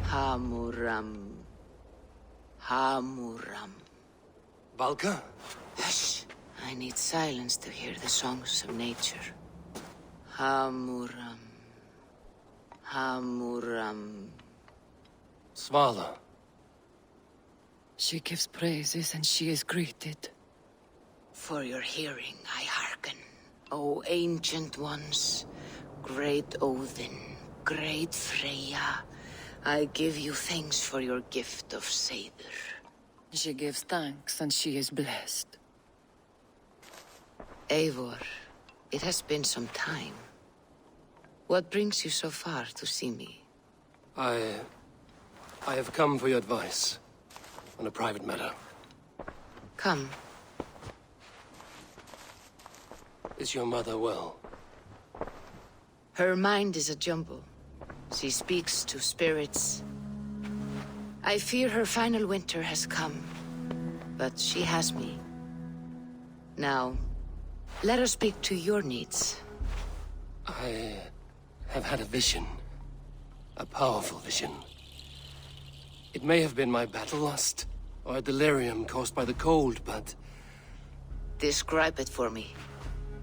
Hamuram. Hamuram. Valka? Hush! I need silence to hear the songs of nature. Hamuram. Hamuram. Svala. She gives praises and she is greeted. For your hearing I hearken, O ancient ones, great Odin, great Freya. I give you thanks for your gift of Seder. She gives thanks and she is blessed. Eivor, it has been some time. What brings you so far to see me? I have come for your advice on a private matter. Come. Is your mother well? Her mind is a jumble. She speaks to spirits. I fear her final winter has come, but she has me. Now, let us speak to your needs. I have had a vision. A powerful vision. It may have been my battle lust, or a delirium caused by the cold, but... Describe it for me.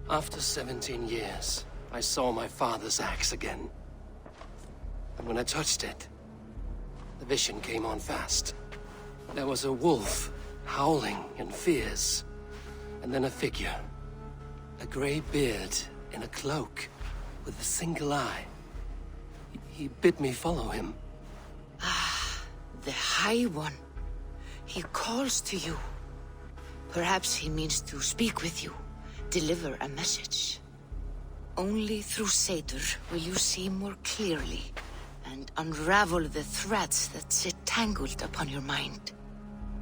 After 17 years, I saw my father's axe again. And when I touched it, the vision came on fast. There was a wolf, howling and fierce. And then a figure. A grey beard in a cloak, with a single eye. He bid me follow him. Ah, the High One. He calls to you. Perhaps he means to speak with you, deliver a message. Only through Seder will you see more clearly and unravel the threads that sit tangled upon your mind.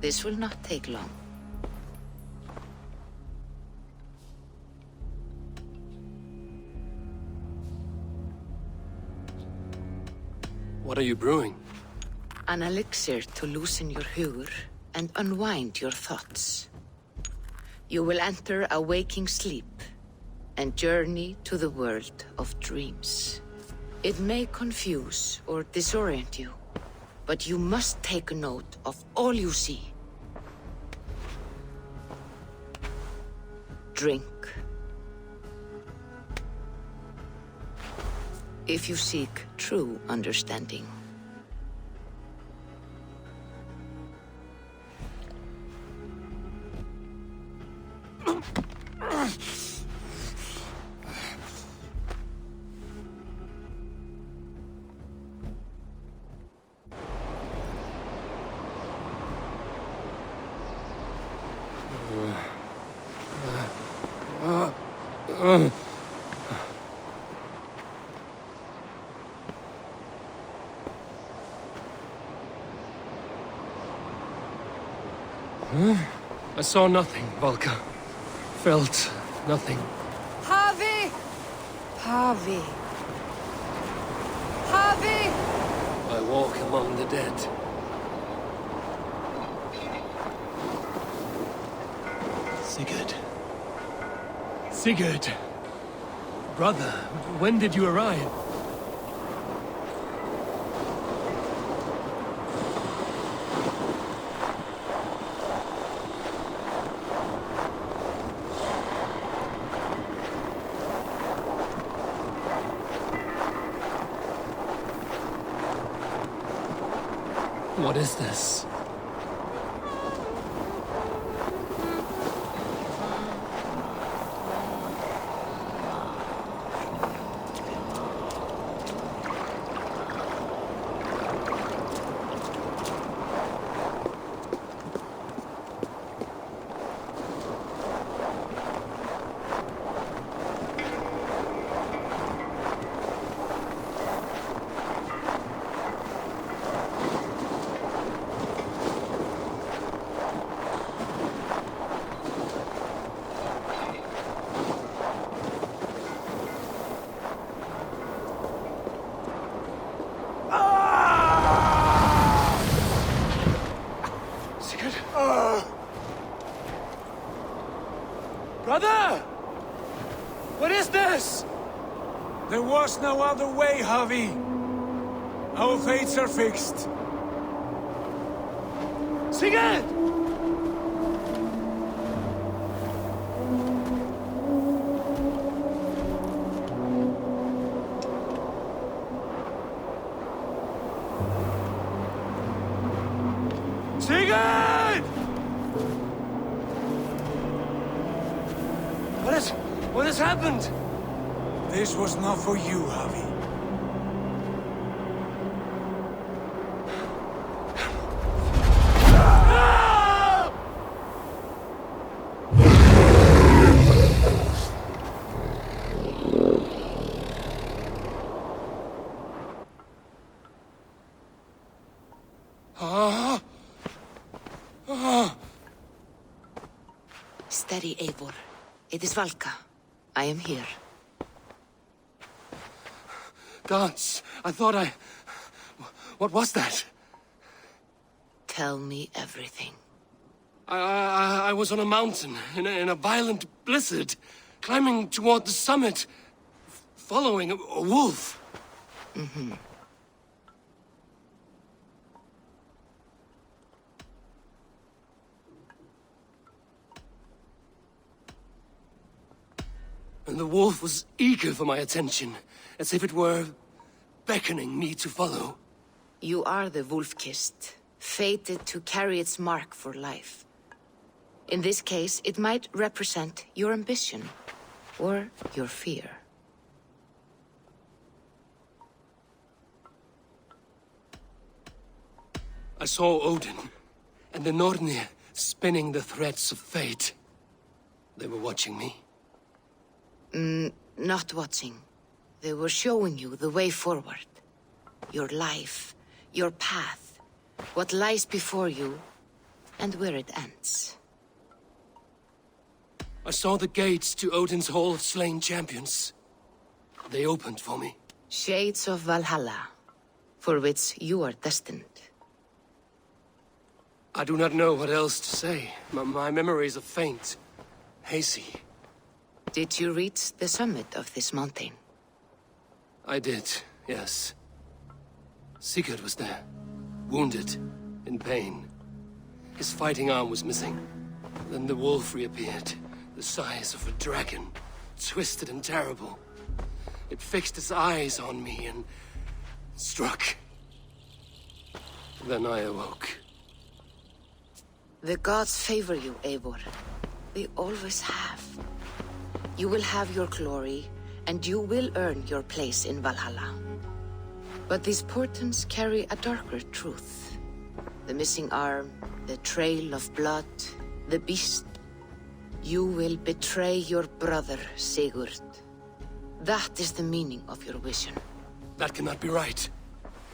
This will not take long. What are you brewing? An elixir to loosen your hugur and unwind your thoughts. You will enter a waking sleep and journey to the world of dreams. It may confuse or disorient you, but you must take note of all you see. Drink. If you seek true understanding. I saw nothing, Valka. Felt nothing. Havi! Havi. Havi! I walk among the dead. Sigurd. Sigurd! Brother, when did you arrive? What is this? Father! What is this? There was no other way, Javi. Our fates are fixed. Sigurd! Sigurd! What has happened? This was not for you, Javi. Steady, Eivor. It is Valka. I am here. Gods, I thought I... What was that? Tell me everything. I was on a mountain in a violent blizzard, climbing toward the summit, following a wolf. Mm-hmm. And the wolf was eager for my attention, as if it were beckoning me to follow. You are the wolf-kissed, fated to carry its mark for life. In this case, it might represent your ambition, or your fear. I saw Odin, and the Nornir spinning the threads of fate. They were watching me. Not watching. They were showing you the way forward. Your life, your path, what lies before you, and where it ends. I saw the gates to Odin's Hall of Slain Champions. They opened for me. Shades of Valhalla, for which you are destined. I do not know what else to say. My memories are faint, hazy. Did you reach the summit of this mountain? I did, yes. Sigurd was there, wounded, in pain. His fighting arm was missing. Then the wolf reappeared, the size of a dragon, twisted and terrible. It fixed its eyes on me and struck. Then I awoke. The gods favor you, Eivor. They always have. You will have your glory, and you will earn your place in Valhalla. But these portents carry a darker truth. The missing arm, the trail of blood, the beast. You will betray your brother, Sigurd. That is the meaning of your vision. That cannot be right.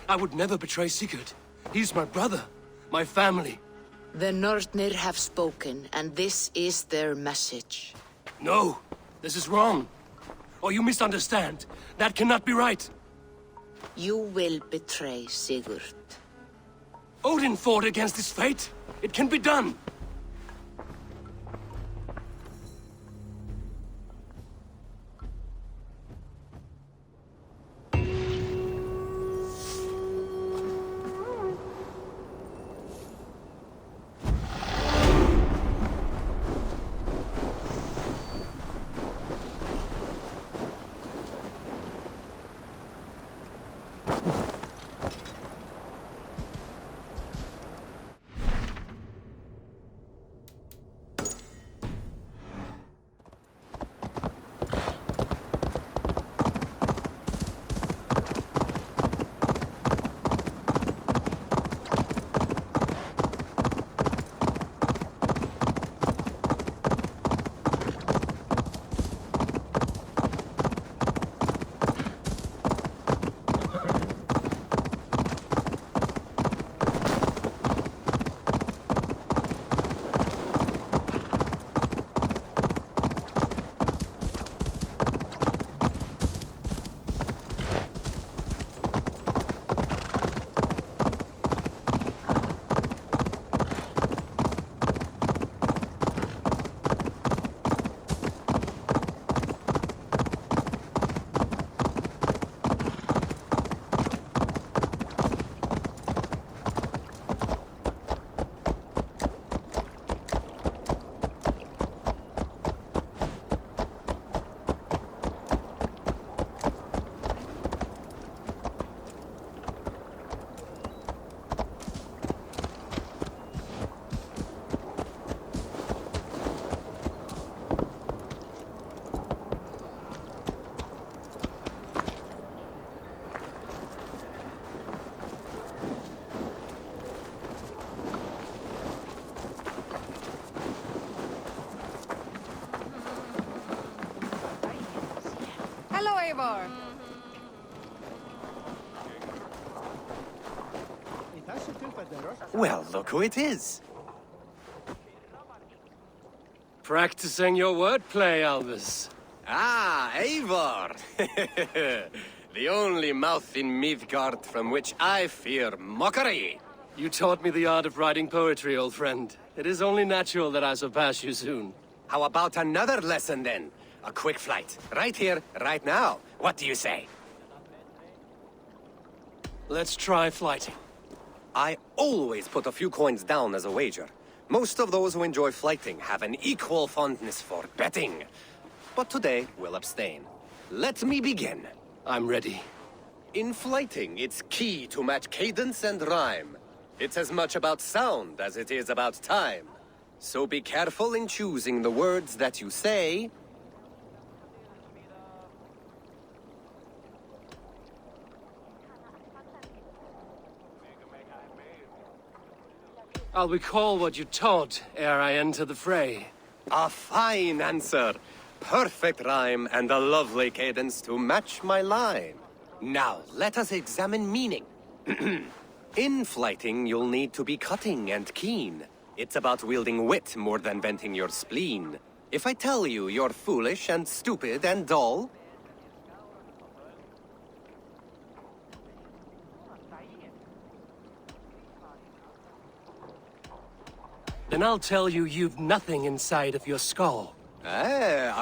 I would never betray Sigurd. He's my brother, my family. The Nornir have spoken, and this is their message. No, this is wrong. Or you misunderstand. That cannot be right. You will betray Sigurd. Odin fought against his fate. It can be done. Eivor! Well, look who it is. Practicing your wordplay, Albus. Ah, Eivor! The only mouth in Midgard from which I fear mockery. You taught me the art of writing poetry, old friend. It is only natural that I surpass you soon. How about another lesson then? A quick flight. Right here, right now. What do you say? Let's try flighting. I always put a few coins down as a wager. Most of those who enjoy flighting have an equal fondness for betting. But today, we'll abstain. Let me begin. I'm ready. In flighting, it's key to match cadence and rhyme. It's as much about sound as it is about time. So be careful in choosing the words that you say. I'll recall what you taught ere I enter the fray. A fine answer. Perfect rhyme and a lovely cadence to match my line. Now, let us examine meaning. In flighting, you'll need to be cutting and keen. It's about wielding wit more than venting your spleen. If I tell you you're foolish and stupid and dull, then I'll tell you you've nothing inside of your skull.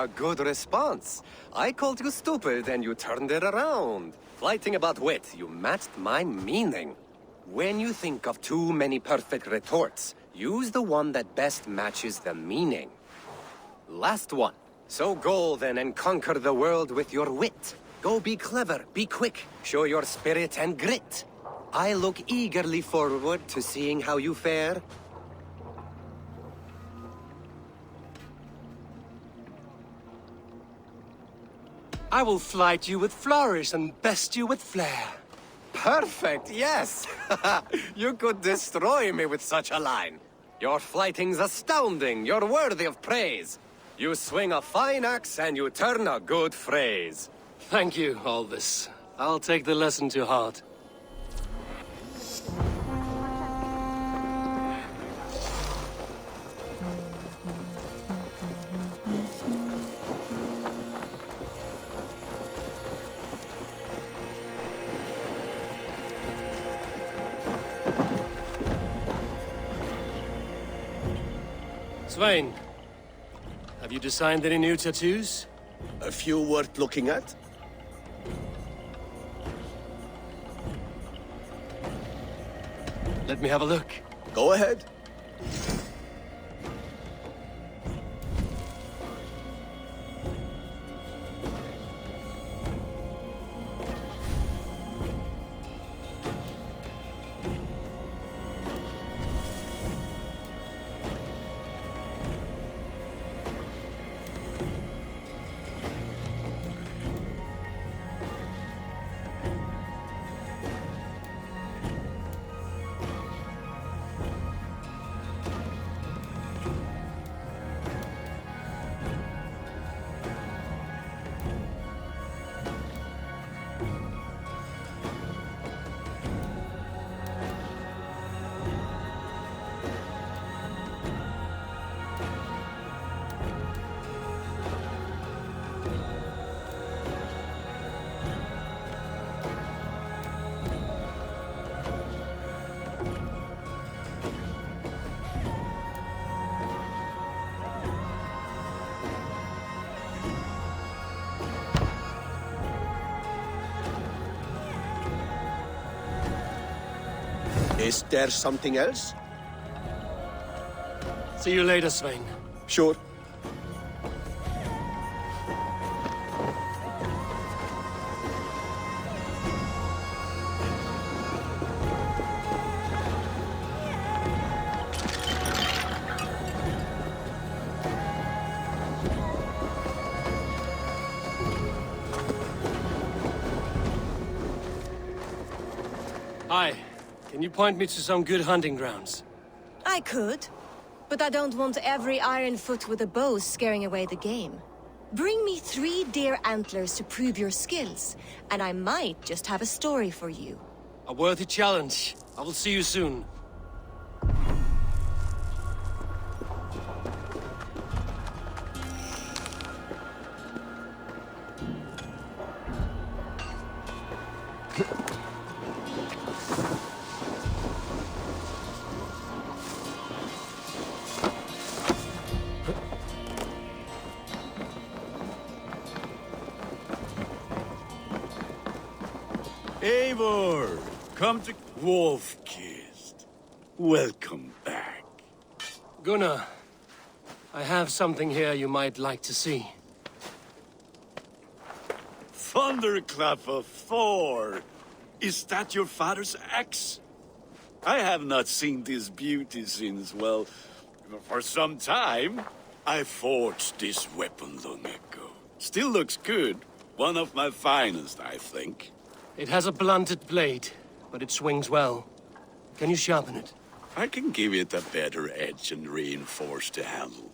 a good response. I called you stupid and you turned it around. Flighting about wit, you matched my meaning. When you think of too many perfect retorts, use the one that best matches the meaning. Last one. So go then and conquer the world with your wit. Go be clever, be quick, show your spirit and grit. I look eagerly forward to seeing how you fare. I will flight you with flourish and best you with flair. Perfect, yes! You could destroy me with such a line. Your flighting's astounding, you're worthy of praise. You swing a fine axe and you turn a good phrase. Thank you, Albus. I'll take the lesson to heart. Svein, have you designed any new tattoos? A few worth looking at? Let me have a look. Go ahead. Is there something else? See you later, Svein. Sure. Hi. Can you point me to some good hunting grounds? I could, but I don't want every iron foot with a bow scaring away the game. Bring me 3 deer antlers to prove your skills, and I might just have a story for you. A worthy challenge. I will see you soon. Eivor, come to Wolf-Kissed. Welcome back. Gunnar, I have something here you might like to see. Thunderclap of Thor! Is that your father's axe? I have not seen this beauty since, well, for some time. I forged this weapon long ago. Still looks good. One of my finest, I think. It has a blunted blade, but it swings well. Can you sharpen it? I can give it a better edge and reinforce the handle.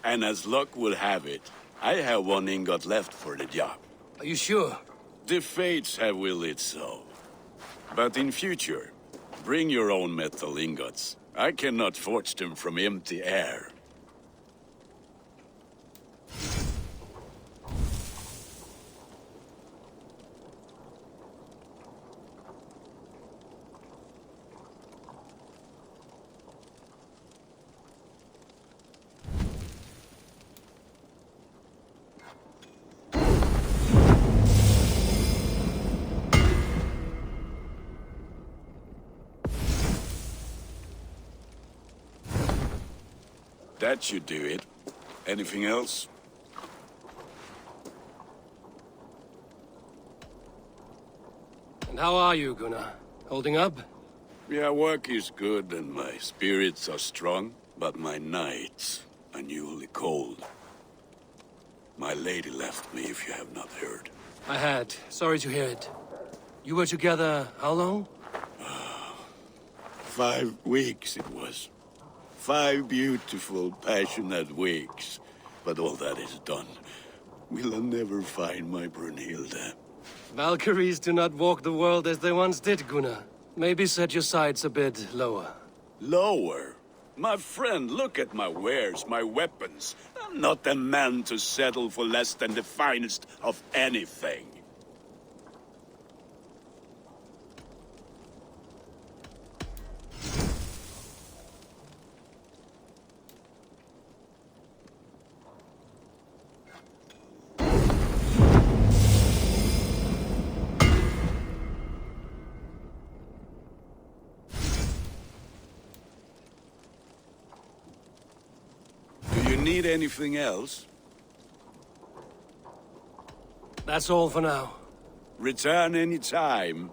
And as luck will have it, I have 1 ingot left for the job. Are you sure? The fates have willed it so. But in future, bring your own metal ingots. I cannot forge them from empty air. That should do it. Anything else? And how are you, Gunnar? Holding up? Yeah, work is good and my spirits are strong, but my nights are newly cold. My lady left me, if you have not heard. I had. Sorry to hear it. You were together how long? 5 weeks it was. 5 beautiful, passionate weeks. But all that is done. Will I never find my Brunhilde? Valkyries do not walk the world as they once did, Gunnar. Maybe set your sights a bit lower. Lower? My friend, look at my wares, my weapons. I'm not a man to settle for less than the finest of anything. Do you need anything else? That's all for now. Return any time.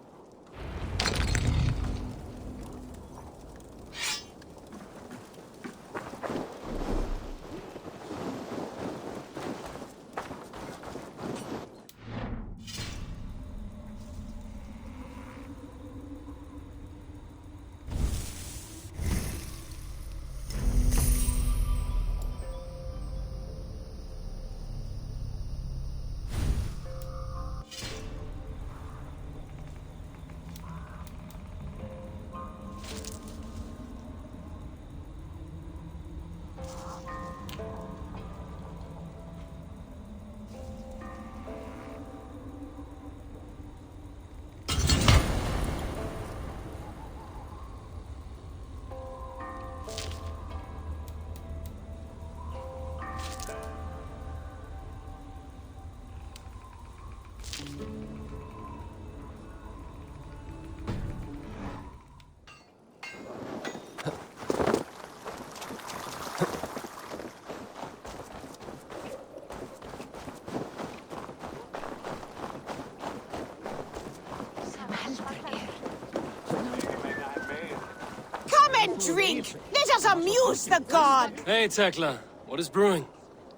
Come and drink! Let us amuse the god! Hey, Tekla. What is brewing?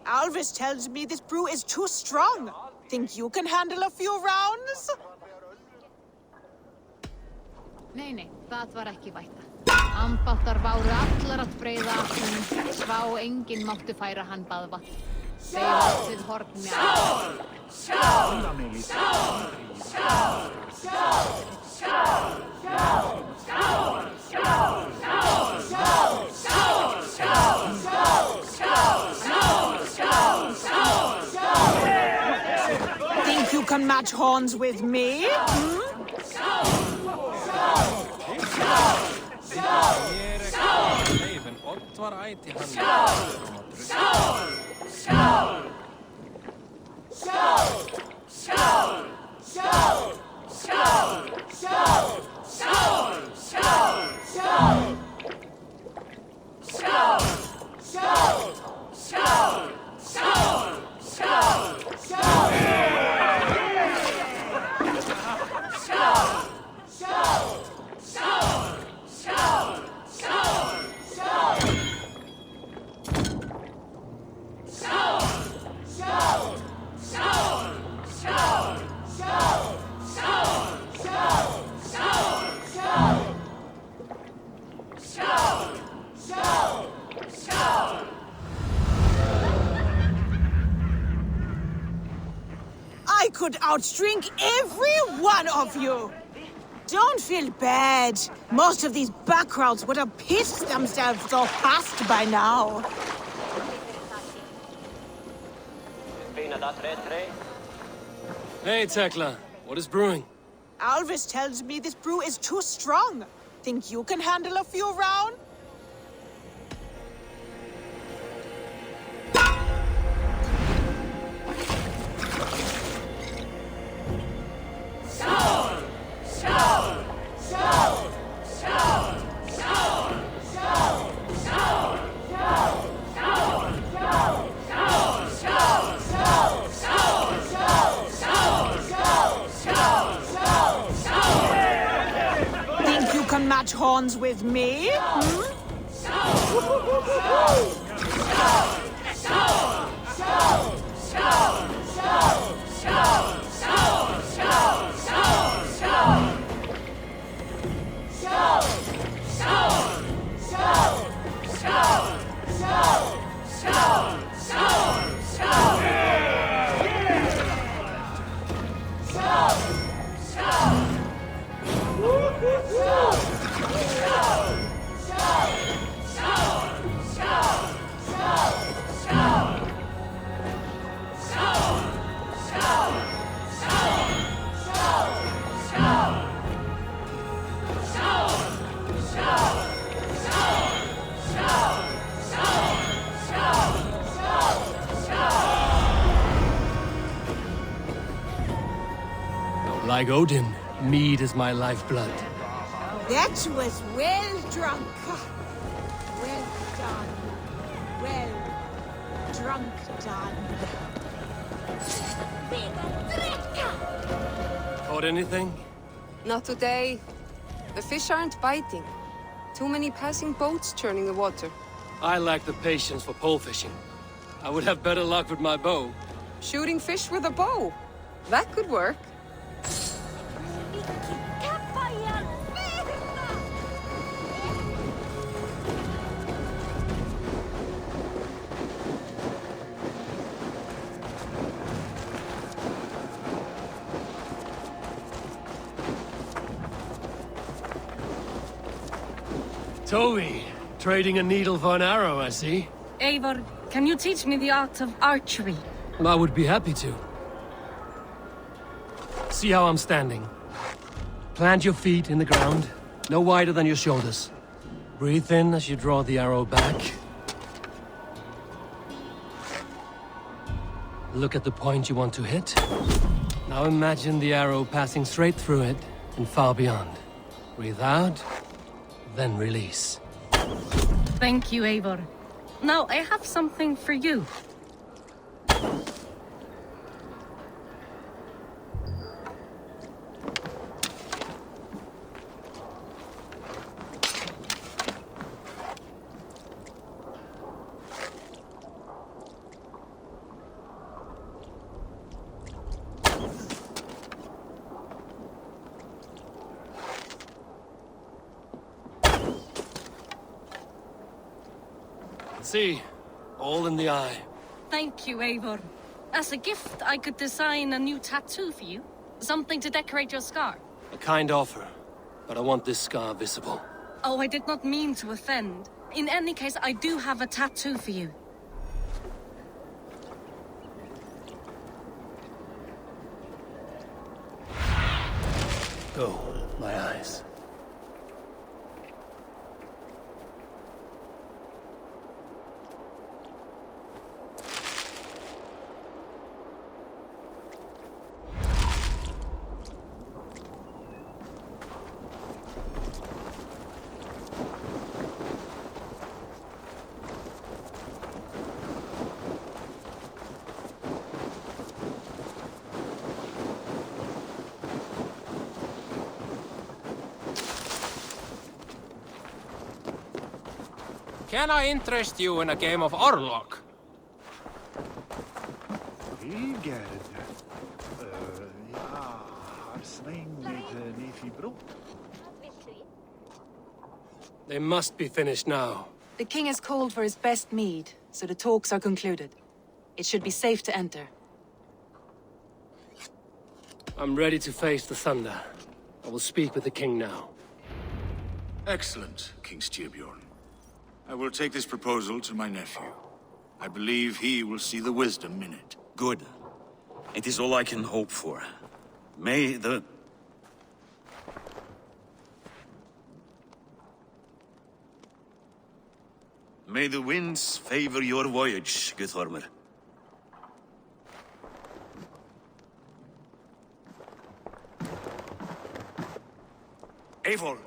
Alvis tells me this brew is too strong. Think you can handle a few rounds? Nei, það var ekki vætta. Ambáttar váru allar að breiða aflunum, svá enginn máttu færa hann baðvatn. Seivastid hortmia. Think you can match horns with me? I could outdrink every one of you! Don't feel bad. Most of these backgrounds would have pissed themselves off past by now. Hey, Tekla. What is brewing? Alvis tells me this brew is too strong. Think you can handle a few rounds? Think you can match horns with me? Like Odin, mead is my lifeblood. That was well drunk. Well done. Well drunk done. Caught anything? Not today. The fish aren't biting. Too many passing boats churning the water. I lack the patience for pole fishing. I would have better luck with my bow. Shooting fish with a bow. That could work. Toby, trading a needle for an arrow, I see. Eivor, can you teach me the art of archery? I would be happy to. See how I'm standing. Plant your feet in the ground, no wider than your shoulders. Breathe in as you draw the arrow back. Look at the point you want to hit. Now imagine the arrow passing straight through it and far beyond. Breathe out, then release. Thank you, Eivor. Now, I have something for you. See, all in the eye. Thank you, Eivor. As a gift, I could design a new tattoo for you. Something to decorate your scar. A kind offer, but I want this scar visible. Oh, I did not mean to offend. In any case, I do have a tattoo for you. Go, my eyes. Can I interest you in a game of Orlok? They must be finished now. The king has called for his best mead, so the talks are concluded. It should be safe to enter. I'm ready to face the thunder. I will speak with the king now. Excellent, King Styrbjorn. I will take this proposal to my nephew. I believe he will see the wisdom in it. Good. It is all I can hope for. May the winds favor your voyage, Guthormer. Eivor,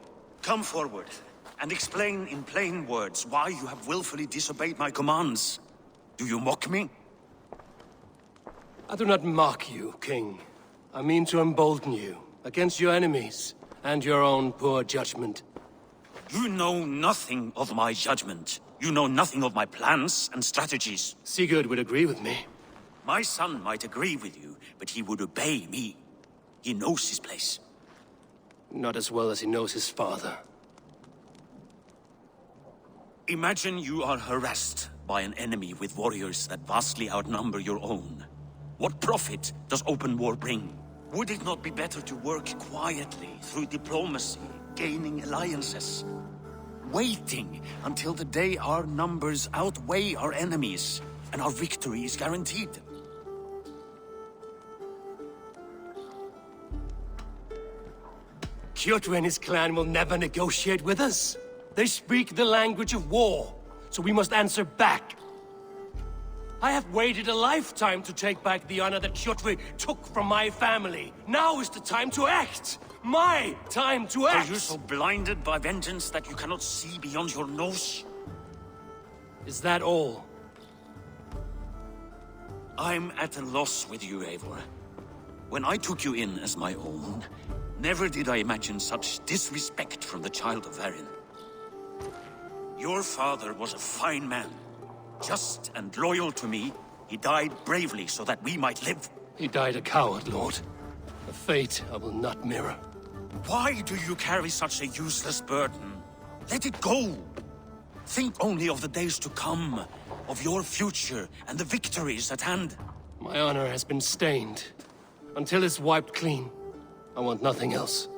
come forward and explain in plain words why you have willfully disobeyed my commands. Do you mock me? I do not mock you, King. I mean to embolden you against your enemies and your own poor judgment. You know nothing of my judgment. You know nothing of my plans and strategies. Sigurd would agree with me. My son might agree with you, but he would obey me. He knows his place. Not as well as he knows his father. Imagine you are harassed by an enemy with warriors that vastly outnumber your own. What profit does open war bring? Would it not be better to work quietly through diplomacy, gaining alliances? Waiting until the day our numbers outweigh our enemies and our victory is guaranteed. Kjotr and his clan will never negotiate with us. They speak the language of war, so we must answer back. I have waited a lifetime to take back the honor that Kjotr took from my family. Now is the time to act! My time to act! Are you so blinded by vengeance that you cannot see beyond your nose? Is that all? I'm at a loss with you, Eivor. When I took you in as my own, never did I imagine such disrespect from the child of Varin. Your father was a fine man. Just and loyal to me, he died bravely so that we might live. He died a coward, Lord. A fate I will not mirror. Why do you carry such a useless burden? Let it go! Think only of the days to come, of your future and the victories at hand. My honor has been stained. Until it's wiped clean, I want nothing else.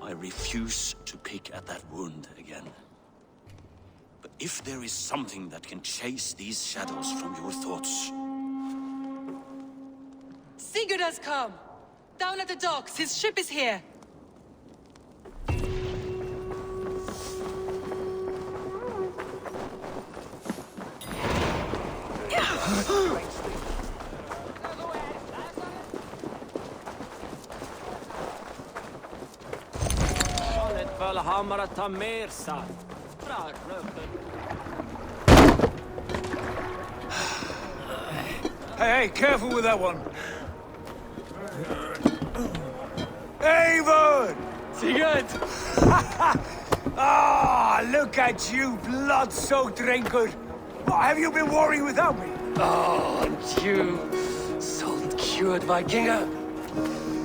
I refuse to pick at that wound again. But if there is something that can chase these shadows from your thoughts... Sigurd has come! Down at the docks, his ship is here! Hey, careful with that one. Avon! Sigurd! Ah, look at you, blood-soaked drinker. What have you been worrying without me? Oh, and you, salt-cured Vikinger.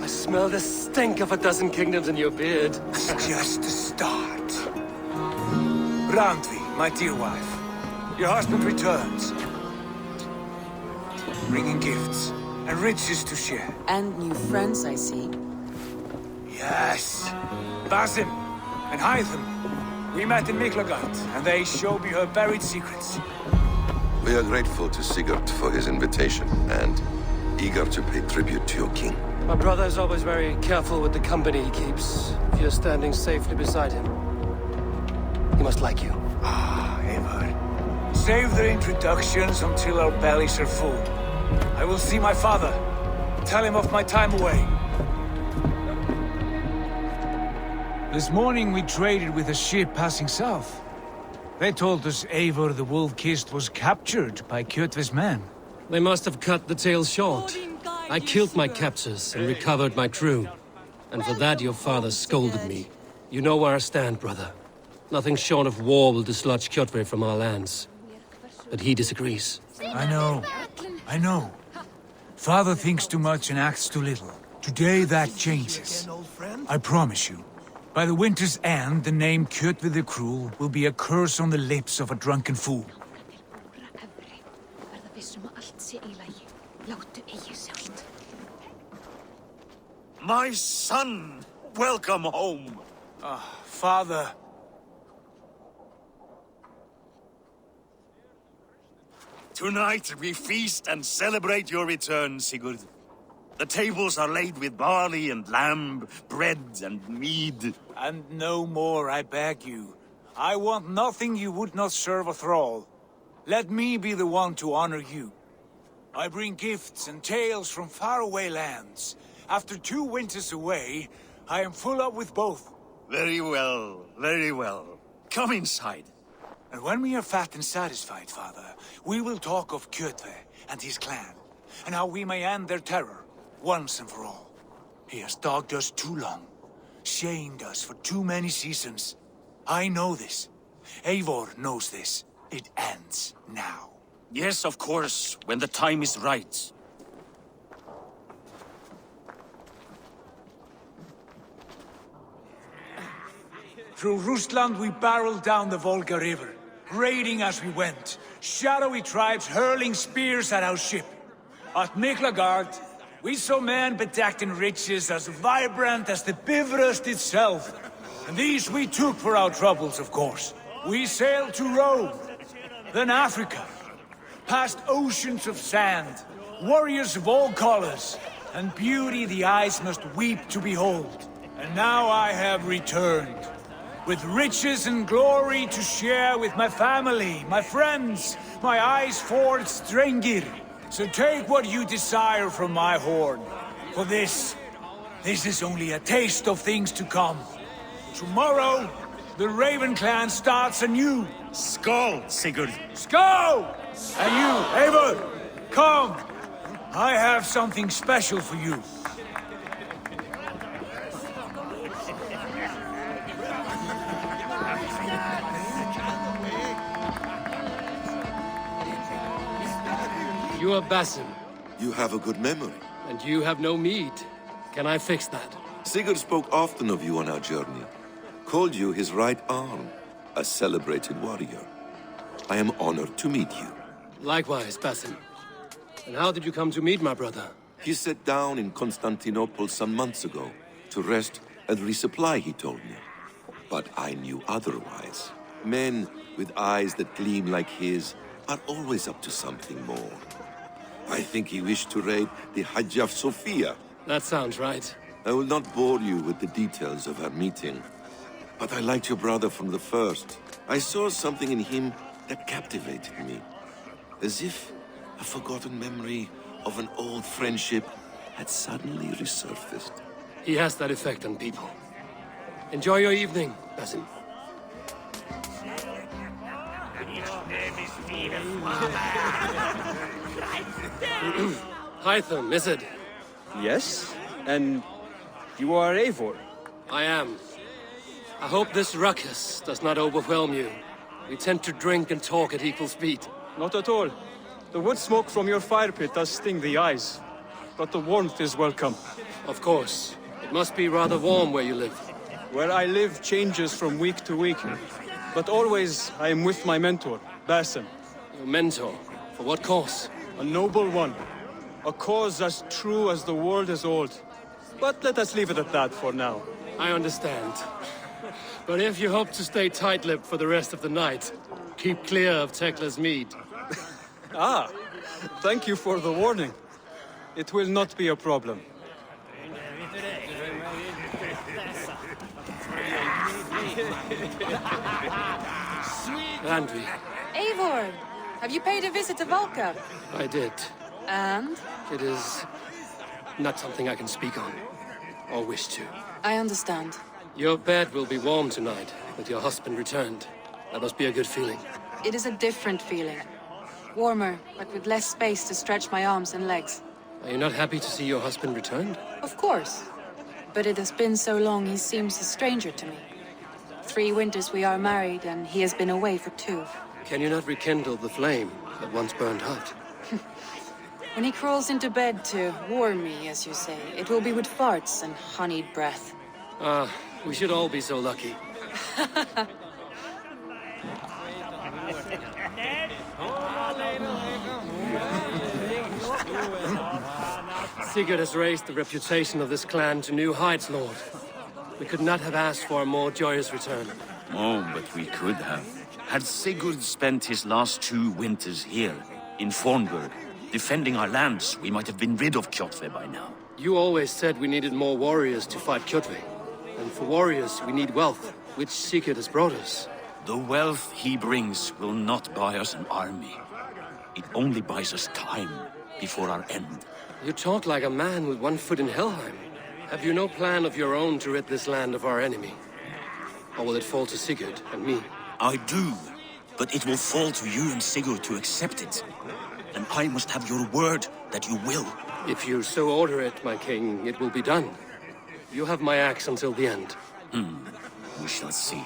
I smell the stink of a dozen kingdoms in your beard. It's just the start. Randvi, my dear wife. Your husband returns, bringing gifts and riches to share. And new friends, I see. Yes. Basim and Hytham. We met in Miklagard, and they showed me her buried secrets. We are grateful to Sigurd for his invitation, and eager to pay tribute to your king. My brother is always very careful with the company he keeps. If you're standing safely beside him, he must like you. Ah, Eivor. Save their introductions until our bellies are full. I will see my father. Tell him of my time away. This morning we traded with a ship passing south. They told us Eivor the Wolf-Kissed was captured by Kjotve's men. They must have cut the tale short. I killed my captors and recovered my crew. And for that your father scolded me. You know where I stand, brother. Nothing short of war will dislodge Kjotve from our lands. But he disagrees. I know. Father thinks too much and acts too little. Today that changes. I promise you. By the winter's end, the name Kjotve the Cruel will be a curse on the lips of a drunken fool. My son! Welcome home! Father. Tonight we feast and celebrate your return, Sigurd. The tables are laid with barley and lamb, bread and mead. And no more, I beg you. I want nothing you would not serve a thrall. Let me be the one to honor you. I bring gifts and tales from faraway lands. After 2 winters away, I am full up with both. Very well, very well. Come inside. And when we are fat and satisfied, Father, we will talk of Kjotve and his clan, and how we may end their terror, once and for all. He has dogged us too long, shamed us for too many seasons. I know this. Eivor knows this. It ends now. Yes, of course, when the time is right. Through Rusland we barreled down the Volga River, raiding as we went, shadowy tribes hurling spears at our ship. At Miklagard, we saw men bedecked in riches as vibrant as the Bifrost itself. And these we took for our troubles, of course. We sailed to Rome, then Africa, past oceans of sand, warriors of all colors, and beauty the eyes must weep to behold. And now I have returned, with riches and glory to share with my family, my friends, my eyes-forged Strengir. So take what you desire from my hoard. For this is only a taste of things to come. Tomorrow, the Raven clan starts anew. Skål, Sigurd. Skål! And you, Eivor, come. I have something special for you. You are Basim, You have a good memory. and you have no mead. Can I fix that? Sigurd spoke often of you on our journey. Called you his right arm, a celebrated warrior. I am honored to meet you. Likewise, Basim. And how did you come to meet my brother? He sat down in Constantinople some months ago to rest and resupply, he told me. But I knew otherwise. Men with eyes that gleam like his are always up to something more. I think he wished to raid the Hajj of Sophia. That sounds right. I will not bore you with the details of our meeting. But I liked your brother from the first. I saw something in him that captivated me. As if a forgotten memory of an old friendship had suddenly resurfaced. He has that effect on people. Enjoy your evening, Basim. Hytham, is it? Yes? And you are Eivor? I am. I hope this ruckus does not overwhelm you. We tend to drink and talk at equal speed. Not at all. The wood smoke from your fire pit does sting the eyes. But the warmth is welcome. Of course. It must be rather warm where you live. Where I live changes from week to week. But always I am with my mentor, Basim. Your mentor? For what cause? A noble one. A cause as true as the world is old. But let us leave it at that for now. I understand. But if you hope to stay tight-lipped for the rest of the night, keep clear of Tekla's mead. Ah, thank you for the warning. It will not be a problem. Randvi, Eivor, have you paid a visit to Valka? I did. And? It is not something I can speak on, or wish to. I understand. Your bed will be warm tonight, with your husband returned. That must be a good feeling. It is a different feeling. Warmer, but with less space to stretch my arms and legs. Are you not happy to see your husband returned? Of course. But it has been so long he seems a stranger to me. 3 winters we are married, and he has been away for 2. Can you not rekindle the flame that once burned hot? When he crawls into bed to warm me, as you say, it will be with farts and honeyed breath. Ah, we should all be so lucky. Sigurd has raised the reputation of this clan to new heights, Lord. We could not have asked for a more joyous return. Oh, but we could have. Had Sigurd spent his last 2 winters here, in Fornburg, defending our lands, we might have been rid of Kjotve by now. You always said we needed more warriors to fight Kjotve. And for warriors, we need wealth, which Sigurd has brought us. The wealth he brings will not buy us an army. It only buys us time before our end. You talk like a man with one foot in Helheim. Have you no plan of your own to rid this land of our enemy? Or will it fall to Sigurd and me? I do, but it will fall to you and Sigurd to accept it. And I must have your word that you will. If you so order it, my king, it will be done. You have my axe until the end. We shall see.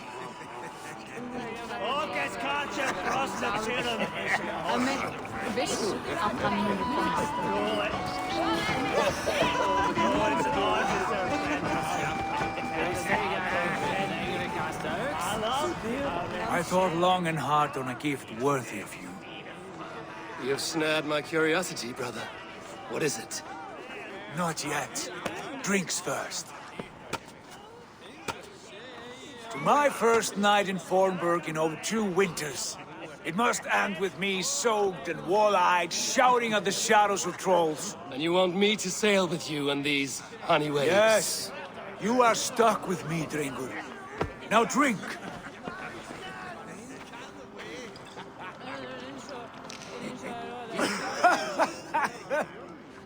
I thought long and hard on a gift worthy of you. You have snared my curiosity, brother. What is it? Not yet. Drinks first. To my first night in Fornburg in over 2 winters. It must end with me soaked and wall-eyed, shouting at the shadows of trolls. And you want me to sail with you on these honey waves? Yes. You are stuck with me, Drengur. Now drink.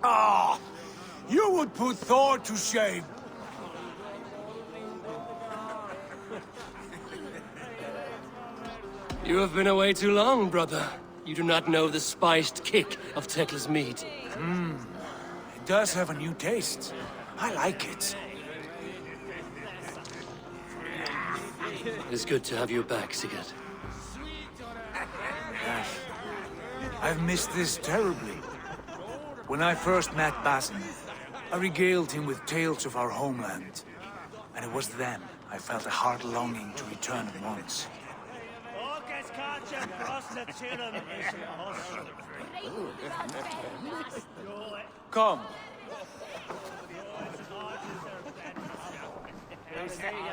Ah, you would put Thor to shame. You have been away too long, brother. You do not know the spiced kick of Tekla's mead. It does have a new taste. I like it. It is good to have you back, Sigurd. I've missed this terribly. When I first met Basim, I regaled him with tales of our homeland. And it was then I felt a heart longing to return at once. Come.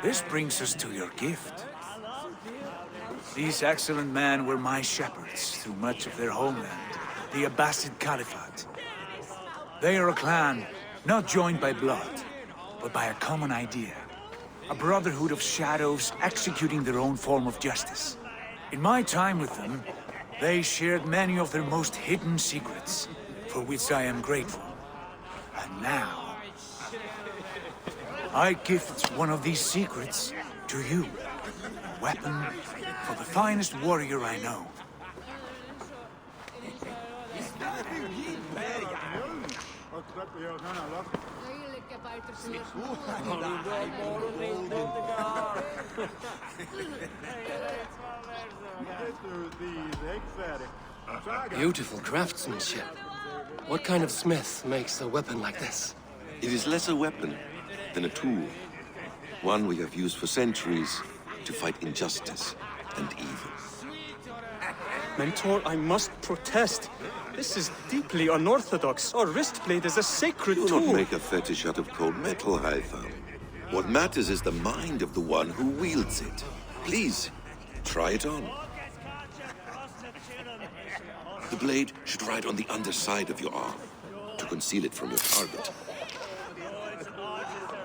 This brings us to your gift. These excellent men were my shepherds through much of their homeland, the Abbasid Caliphate. They are a clan, not joined by blood, but by a common idea. A brotherhood of shadows executing their own form of justice. In my time with them, they shared many of their most hidden secrets, for which I am grateful. And now, I gift one of these secrets to you. A weapon for the finest warrior I know. Beautiful craftsmanship. What kind of smith makes a weapon like this? It is less a weapon than a tool. One we have used for centuries to fight injustice. and evil. Mentor, I must protest. This is deeply unorthodox. Our wrist blade is a sacred Do tool. not make a fetish out of cold metal, Hytham. What matters is the mind of the one who wields it. Please, try it on. The blade should ride on the underside of your arm to conceal it from your target.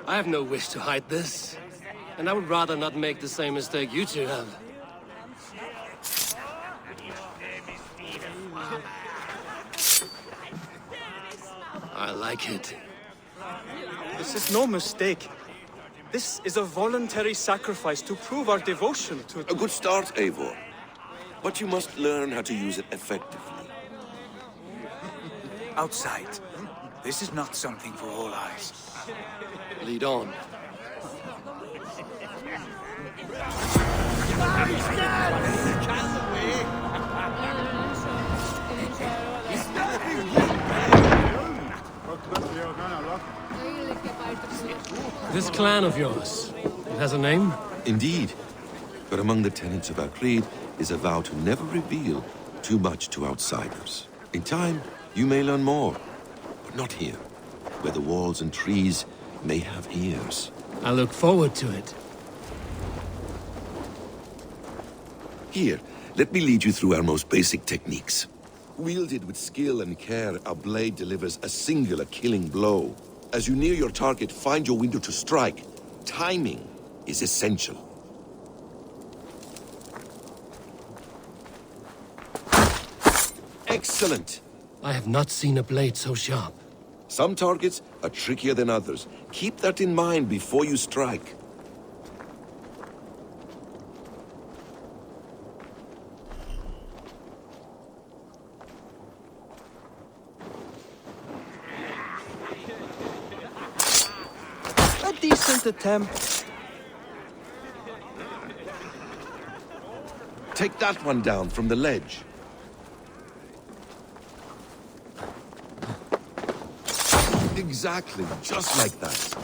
I have no wish to hide this, and I would rather not make the same mistake you two have. I like it. This is no mistake. This is a voluntary sacrifice to prove our devotion to... A good start, Eivor. But you must learn how to use it effectively. Outside. This is not something for all eyes. Lead on. This clan of yours, it has a name? Indeed. But among the tenets of our creed is a vow to never reveal too much to outsiders. In time, you may learn more, but not here, where the walls and trees may have ears. I look forward to it. Here, let me lead you through our most basic techniques. Wielded with skill and care, our blade delivers a singular killing blow. As you near your target, find your window to strike. Timing is essential. Excellent! I have not seen a blade so sharp. Some targets are trickier than others. Keep that in mind before you strike. A decent attempt. Take that one down from the ledge. Exactly, just like that.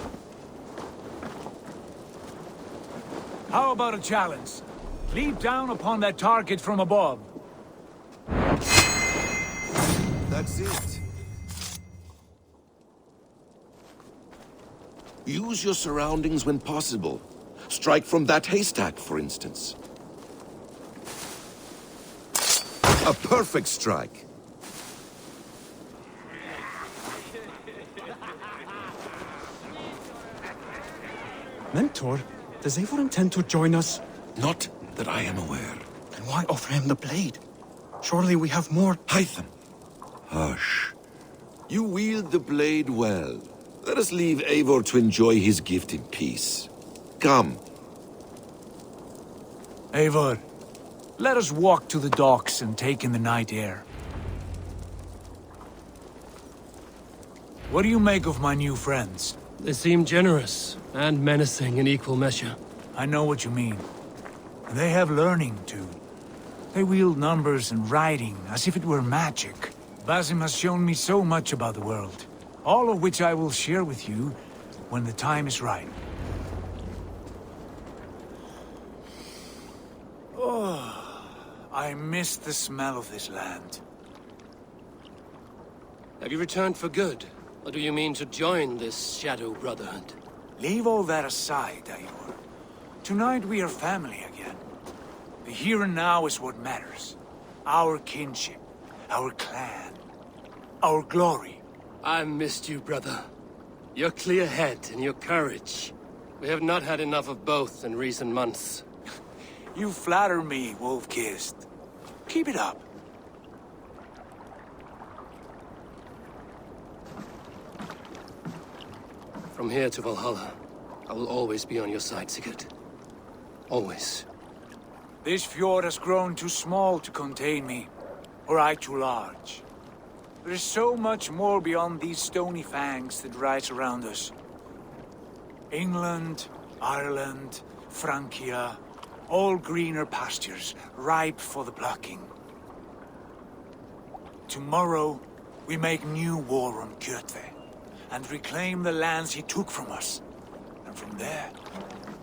How about a challenge? Leap down upon that target from above. That's it. Use your surroundings when possible. Strike from that haystack, for instance. A perfect strike. Mentor, does Eivor intend to join us? Not that I am aware. Then why offer him the blade? Surely we have more... Hytham. Hush. You wield the blade well. Let us leave Eivor to enjoy his gift in peace. Come. Eivor, let us walk to the docks and take in the night air. What do you make of my new friends? They seem generous and menacing in equal measure. I know what you mean. And they have learning, too. They wield numbers and writing as if it were magic. Basim has shown me so much about the world, all of which I will share with you when the time is right. Oh, I miss the smell of this land. Have you returned for good? Or do you mean to join this Shadow Brotherhood? Leave all that aside, Eivor. Tonight we are family again. The here and now is what matters. Our kinship, our clan, our glory. I missed you, brother. Your clear head and your courage. We have not had enough of both in recent months. You flatter me, Wolf-Kissed. Keep it up. From here to Valhalla, I will always be on your side, Sigurd. Always. This fjord has grown too small to contain me, or I too large. There is so much more beyond these stony fangs that rise around us. England, Ireland, Francia, all greener pastures, ripe for the plucking. Tomorrow, we make new war on Kjotve, and reclaim the lands he took from us. And from there,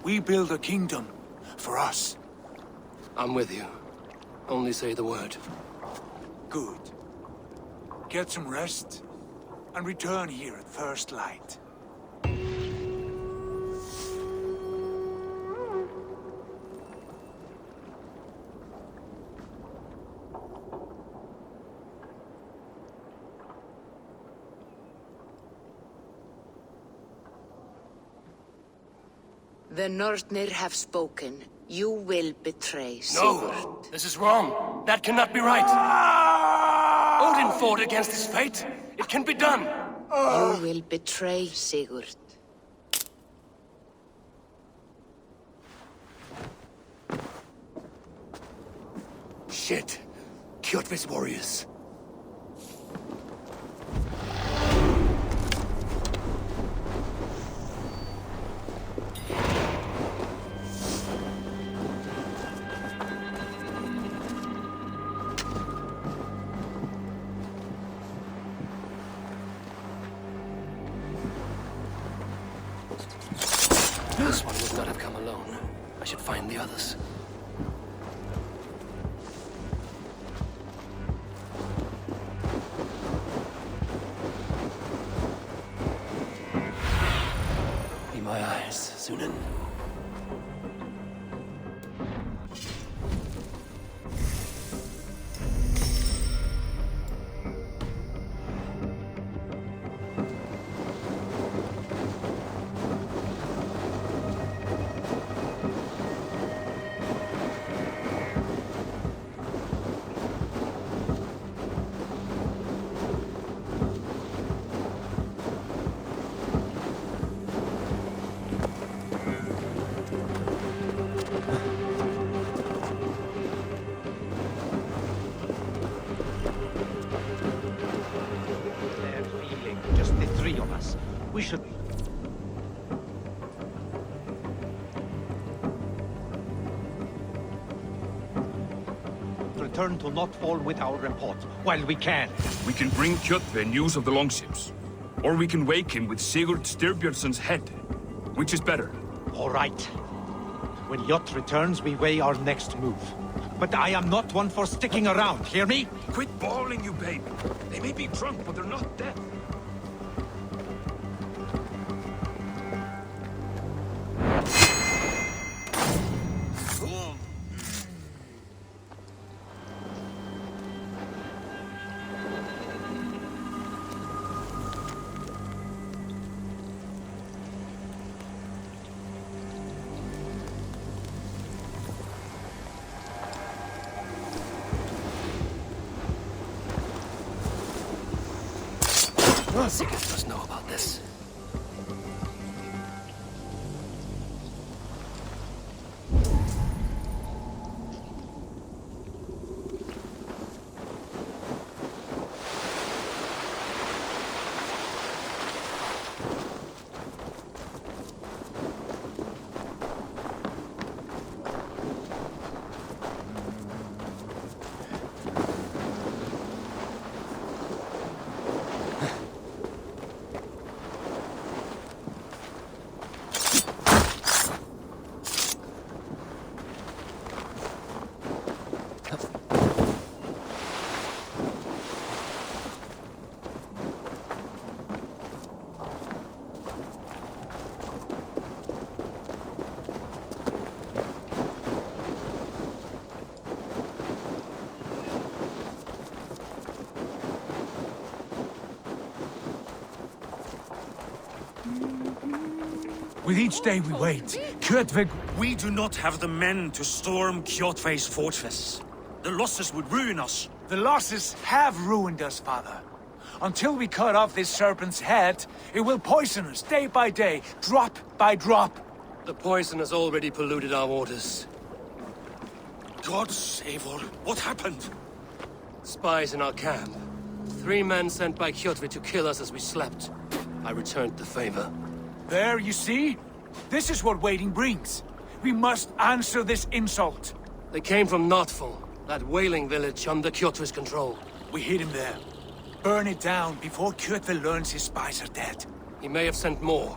we build a kingdom for us. I'm with you. Only say the word. Good. Get some rest, and return here at first light. The Northnir have spoken. You will betray Sigurd. No! This is wrong! That cannot be right! Odin fought against his fate! It can be done! You will betray Sigurd. Shit! Kjotve's warriors. This one would not have come alone. I should find the others. Be my eyes, Sunan. Just the three of us. We should... return to Notfall with our report, while we can. We can bring Kjotve news of the longships. Or we can wake him with Sigurd Styrbjörnsson's head. Which is better? All right. When Jot returns, we weigh our next move. But I am not one for sticking around, hear me? Quit bawling, you babe. They may be drunk, but they're not dead. Sigurd must know about this. With each day we wait, Kjotve... We do not have the men to storm Kjotve's fortress. The losses would ruin us. The losses have ruined us, father. Until we cut off this serpent's head, it will poison us day by day, drop by drop. The poison has already polluted our waters. God save her. What happened? Spies in our camp. 3 men sent by Kjotve to kill us as we slept. I returned the favor. There, you see? This is what waiting brings. We must answer this insult. They came from Notfall, that whaling village under Kjotve's control. We hid him there. Burn it down before Kjotve learns his spies are dead. He may have sent more.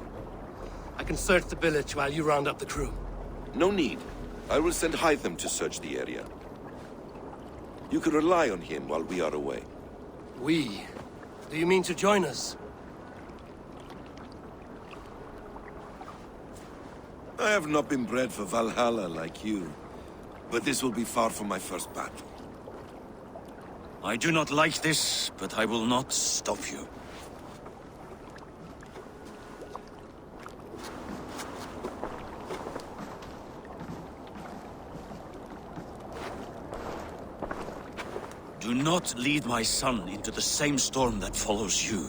I can search the village while you round up the crew. No need. I will send Hytham to search the area. You can rely on him while we are away. We? Do you mean to join us? I have not been bred for Valhalla like you, but this will be far from my first battle. I do not like this, but I will not stop you. Do not lead my son into the same storm that follows you.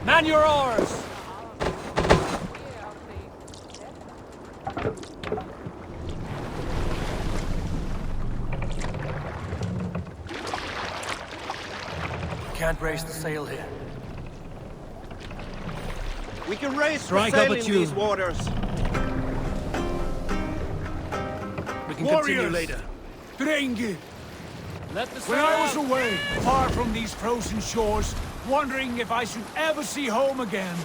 Man your oars! Can't raise the sail here. We can raise Strike the up sail a in tune. these waters. We can continue Warriors! later. Drengi! Let the When I was away, far from these frozen shores, wondering if I should ever see home again,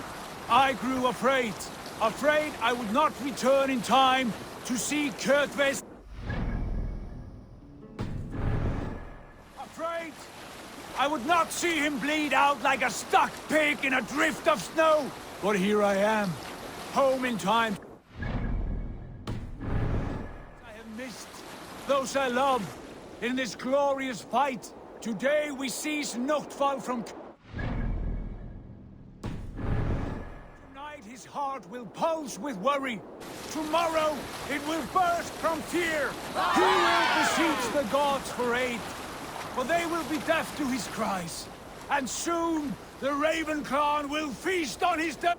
I grew afraid. Afraid I would not return in time to see Kjotve's... Afraid I would not see him bleed out like a stuck pig in a drift of snow. But here I am, home in time. I have missed those I love in this glorious fight. Today we seize Noctval from... Tonight his heart will pulse with worry. Tomorrow it will burst from fear. He will beseech the gods for aid, for they will be deaf to his cries. And soon the Raven Clan will feast on his death.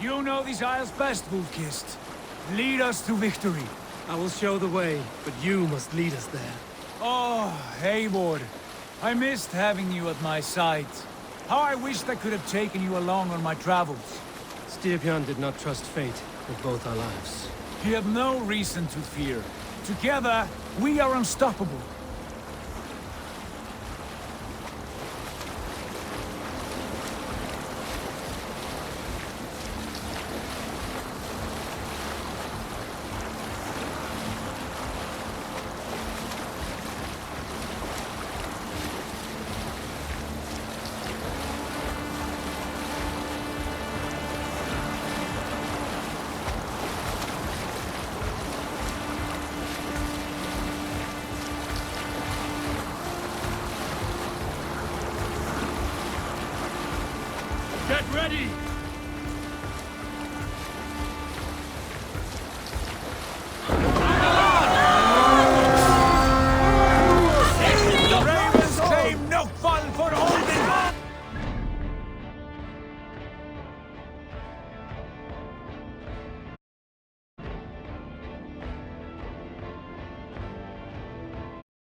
You know these isles best, Wolfkist. Lead us to victory. I will show the way, but you must lead us there. Oh, Eivor. I missed having you at my side. How I wished I could have taken you along on my travels. Styrbjörn did not trust fate with both our lives. You have no reason to fear. Together, we are unstoppable. Get ready!